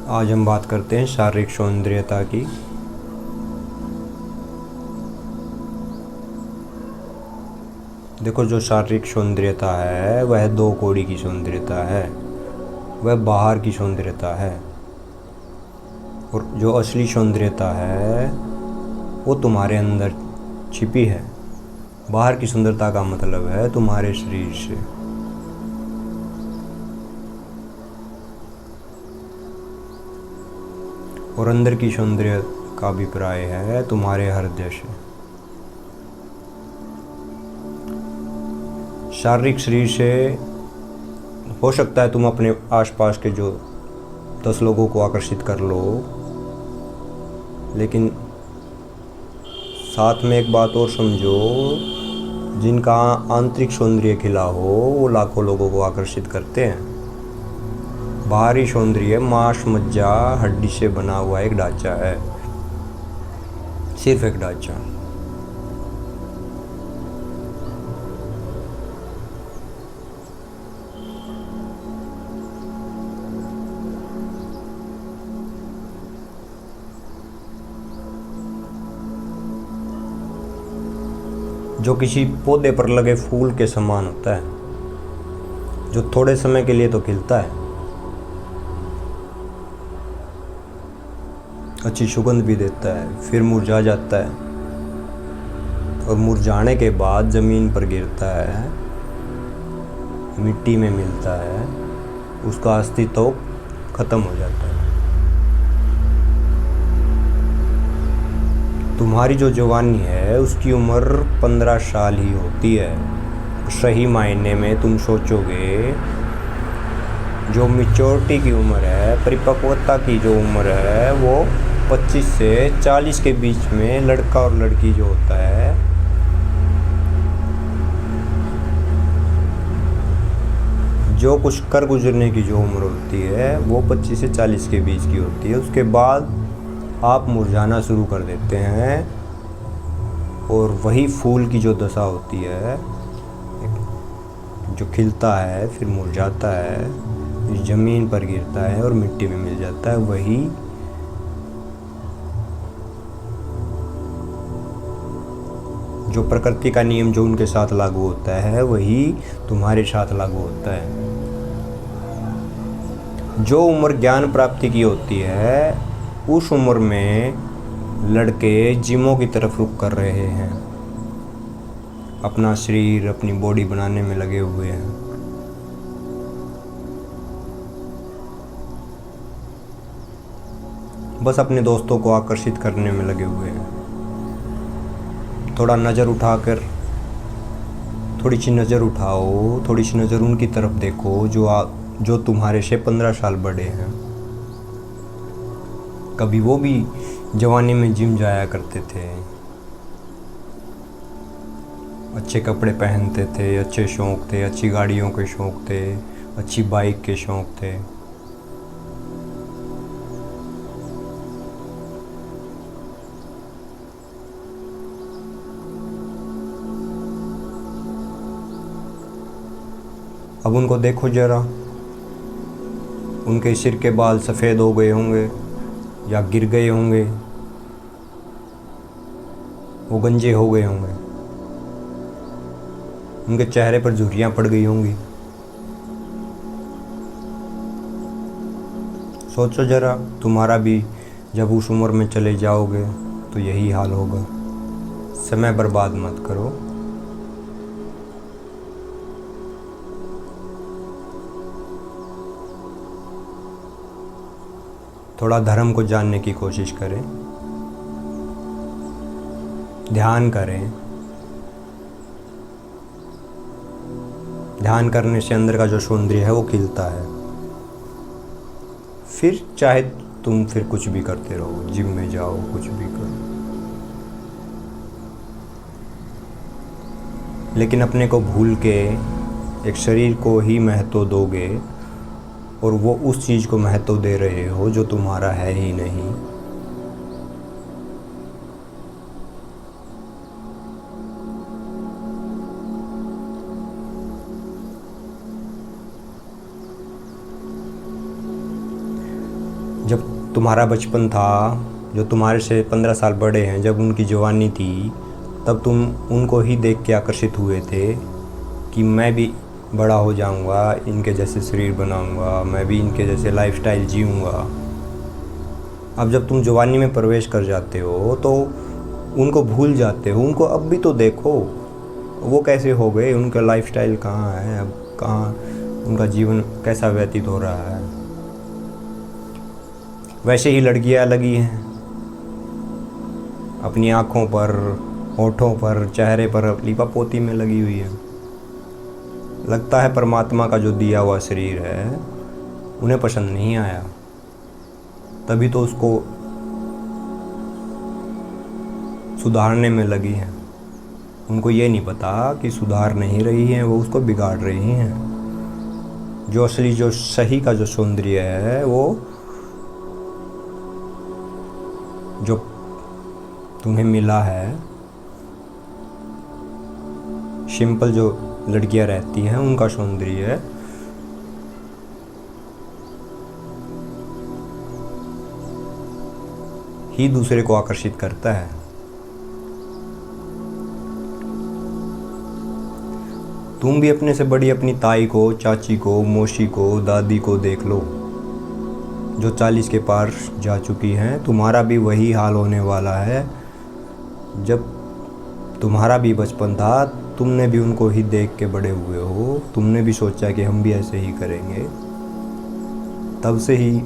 आज हम बात करते हैं शारीरिक सौंदर्यता की। देखो, जो शारीरिक सौंदर्यता है वह दो कौड़ी की सौंदर्यता है, वह बाहर की सौंदर्यता है। और जो असली सौंदर्यता है वो तुम्हारे अंदर छिपी है। बाहर की सुंदरता का मतलब है तुम्हारे शरीर से। और अंदर की सौंदर्य का अभिप्राय है तुम्हारे हृदय से। शारीरिक शरीर से हो सकता है तुम अपने आसपास के जो 10 लोगों को आकर्षित कर लो, लेकिन साथ में एक बात और समझो, जिनका आंतरिक सौंदर्य खिला हो वो लाखों लोगों को आकर्षित करते हैं। बाहरी सौंदर्य मांस मज्जा हड्डी से बना हुआ एक ढांचा है, सिर्फ एक ढांचा। जो किसी पौधे पर लगे फूल के समान होता है, जो थोड़े समय के लिए तो खिलता है, अच्छी सुगंध भी देता है, फिर मुरझा जाता है और मुरझाने के बाद ज़मीन पर गिरता है, मिट्टी में मिलता है, उसका अस्तित्व खत्म हो जाता है। तुम्हारी जो जवानी है उसकी उम्र 15 साल ही होती है। सही मायने में तुम सोचोगे, जो मैच्योरिटी की उम्र है, परिपक्वता की जो उम्र है, वो 25 से 40 के बीच में लड़का और लड़की जो होता है, जो कुछ कर गुजरने की जो उम्र होती है वो 25 से 40 के बीच की होती है। उसके बाद आप मुरझाना शुरू कर देते हैं और वही फूल की जो दशा होती है, जो खिलता है फिर मुरझाता है, ज़मीन पर गिरता है और मिट्टी में मिल जाता है, वही जो प्रकृति का नियम जो उनके साथ लागू होता है वही तुम्हारे साथ लागू होता है। जो उम्र ज्ञान प्राप्ति की होती है उस उम्र में लड़के जिमों की तरफ रुख कर रहे हैं, अपना शरीर अपनी बॉडी बनाने में लगे हुए हैं। बस अपने दोस्तों को आकर्षित करने में लगे हुए हैं। थोड़ा नज़र उठाकर, थोड़ी सी नज़र उठाओ, थोड़ी सी नज़र उनकी तरफ देखो जो तुम्हारे से 15 साल बड़े हैं। कभी वो भी जवानी में जिम जाया करते थे, अच्छे कपड़े पहनते थे, अच्छे शौक़ थे, अच्छी गाड़ियों के शौक़ थे, अच्छी बाइक के शौक़ थे। अब उनको देखो जरा, उनके सिर के बाल सफ़ेद हो गए होंगे या गिर गए होंगे, वो गंजे हो गए होंगे, उनके चेहरे पर झुर्रियाँ पड़ गई होंगी। सोचो जरा, तुम्हारा भी जब उस उम्र में चले जाओगे तो यही हाल होगा। समय बर्बाद मत करो। थोड़ा धर्म को जानने की कोशिश करें, ध्यान करें। ध्यान करने से अंदर का जो सौंदर्य है वो खिलता है। फिर चाहे तुम फिर कुछ भी करते रहो, जिम में जाओ, कुछ भी करो, लेकिन अपने को भूल के एक शरीर को ही महत्व दोगे और वो उस चीज़ को महत्व दे रहे हो जो तुम्हारा है ही नहीं। जब तुम्हारा बचपन था, जो तुम्हारे से 15 साल बड़े हैं, जब उनकी जवानी थी, तब तुम उनको ही देख के आकर्षित हुए थे कि मैं भी बड़ा हो जाऊंगा, इनके जैसे शरीर बनाऊंगा, मैं भी इनके जैसे लाइफस्टाइल जीऊंगा। अब जब तुम जवानी में प्रवेश कर जाते हो तो उनको भूल जाते हो। उनको अब भी तो देखो, वो कैसे हो गए, उनका लाइफस्टाइल कहाँ है, अब कहाँ उनका जीवन कैसा व्यतीत हो रहा है। वैसे ही लड़कियाँ लगी हैं, अपनी आँखों पर, होठों पर, चेहरे पर लिपापोती में लगी हुई है। लगता है परमात्मा का जो दिया हुआ शरीर है उन्हें पसंद नहीं आया, तभी तो उसको सुधारने में लगी हैं। उनको ये नहीं पता कि सुधार नहीं रही हैं, वो उसको बिगाड़ रही हैं। जो असली, जो सही का जो सौंदर्य है, वो जो तुम्हें मिला है, सिंपल जो लड़कियां रहती हैं उनका सौंदर्य ही दूसरे को आकर्षित करता है। तुम भी अपने से बड़ी अपनी ताई को, चाची को, मौसी को, दादी को देख लो, जो 40 के पार जा चुकी हैं। तुम्हारा भी वही हाल होने वाला है। जब तुम्हारा भी बचपन था, तुमने भी उनको ही देख के बड़े हुए हो, तुमने भी सोचा कि हम भी ऐसे ही करेंगे। तब से ही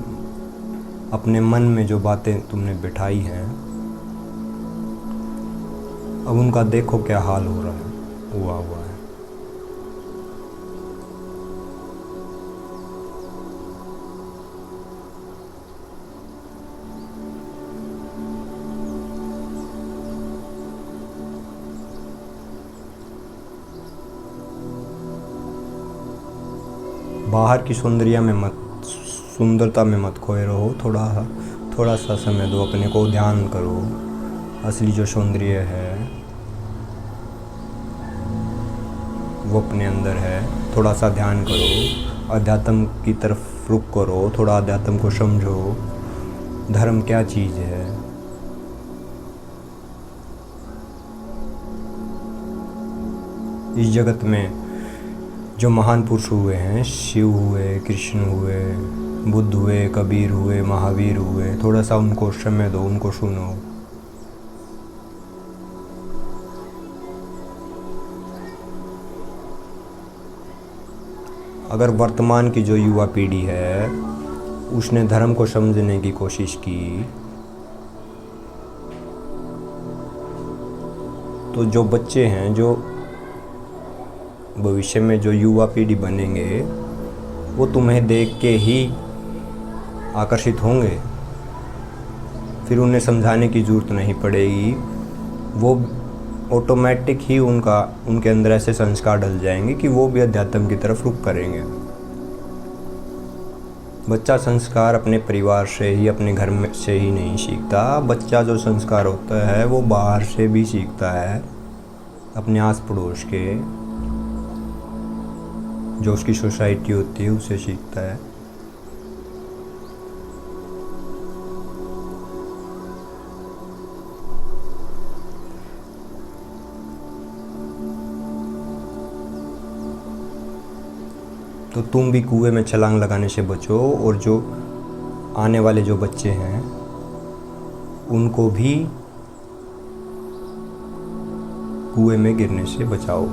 अपने मन में जो बातें तुमने बिठाई हैं, अब उनका देखो क्या हाल हो रहा है, हुआ है। बाहर की सुंदरता में मत खोए रहो। थोड़ा सा समय दो अपने को, ध्यान करो। असली जो सौंदर्य है वो अपने अंदर है। थोड़ा सा ध्यान करो, अध्यात्म की तरफ रुख करो, थोड़ा अध्यात्म को समझो। धर्म क्या चीज़ है, इस जगत में जो महान पुरुष हुए हैं, शिव हुए, कृष्ण हुए, बुद्ध हुए, कबीर हुए, महावीर हुए, थोड़ा सा उनको समय दो, उनको सुनो। अगर वर्तमान की जो युवा पीढ़ी है उसने धर्म को समझने की कोशिश की, तो जो बच्चे हैं, जो भविष्य में जो युवा पीढ़ी बनेंगे, वो तुम्हें देख के ही आकर्षित होंगे। फिर उन्हें समझाने की ज़रूरत नहीं पड़ेगी, वो ऑटोमेटिक ही उनके अंदर ऐसे संस्कार डल जाएंगे कि वो भी अध्यात्म की तरफ रुख करेंगे। बच्चा संस्कार अपने परिवार से ही, अपने घर में से ही नहीं सीखता। बच्चा जो संस्कार होता है वो बाहर से भी सीखता है, अपने आस पड़ोस के, जो उसकी सोसाइटी होती है उससे सीखता है। तो तुम भी कुएं में छलांग लगाने से बचो, और जो आने वाले जो बच्चे हैं उनको भी कुएं में गिरने से बचाओ।